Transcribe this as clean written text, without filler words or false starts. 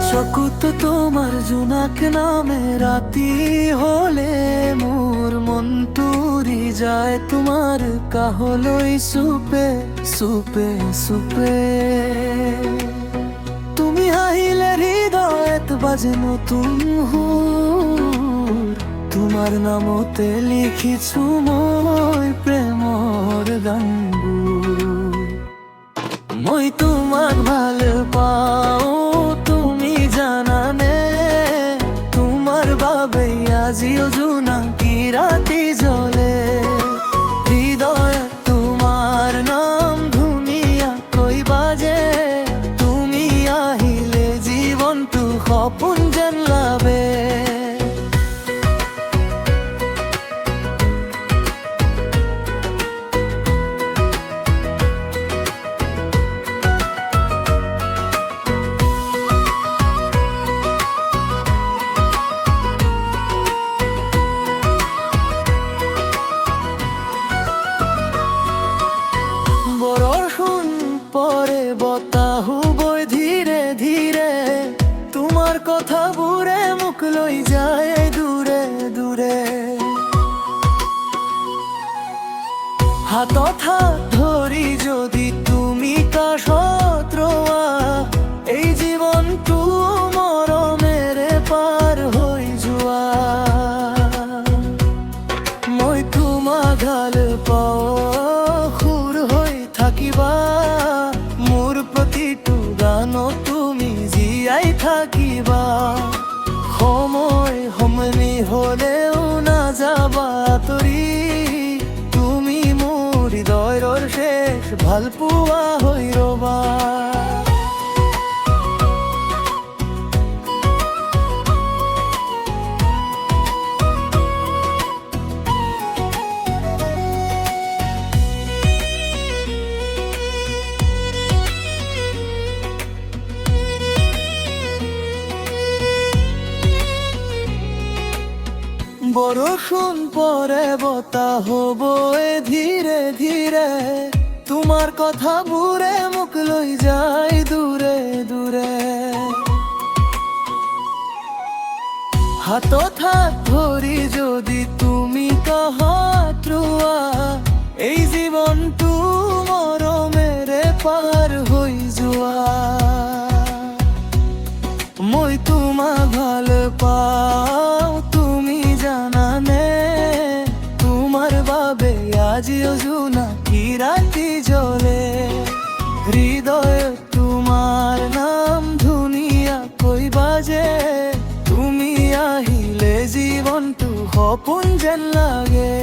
চকুত তোমার জোনাক নামে রাতি হলে মোর মন তুরি যায় তোমার কাহলৈ সুপে সুপে সুপে। তুমি হাহিলে হৃদয়ত বাজে নতুন সুর, তোমার নামতে লিখিছো মই প্ৰেমৰ গানবোৰ। মই তোমাক ভাল পাওঁ তুমি জানানে, তোমার বাবে আজিও জোনাকি রাতি জ্বলে। হৃদয় তোমার নাম ধুনীয়াকৈ বাজে, তুমি আহিলে জীৱনটো সপোন যেন লাগে। পরে বতাহু বই ধীরে ধীরে, তোমার কথা বুড়ে মুখ লই যায় দূরে দূরে। হাতত হাত ধরি যদি তুমি কাষত রোৱা, এই জীৱনটো মৰমেৰে পাৰ হৈ যোৱা। মই তোমাক ভাল পাওঁ, সুৰ হৈ থাকিবা মোৰ প্ৰতিটো গানত, তুমি জীয়াই থাকিবা। সময় সলনি হলেও নাযাবা আঁতৰি, তুমি মোৰ হৃদয়ৰ শেষ ভাল পোৱা হৈ ৰবা। বৰষুণ পৰে বতাহ বয় ধীৰে ধীৰে, তোমাৰ কথাবোৰে মোক লৈ যায় দূৰে দূৰে। হাতত হাত ধৰি যদি তুমি কাষত ৰোৱা, এই জীৱনটো মৰমেৰে পাৰ হৈ যোৱা। মই তোমাক ভাল পাওঁ তুমি জানানে, তোমার বাবে আজিও জোনাকি রাতি জ্বলে। হৃদয় তোমার নাম ধুনীয়াকৈ বাজে, তুমি আহিলে জীৱনটো সপোন যেন লাগে।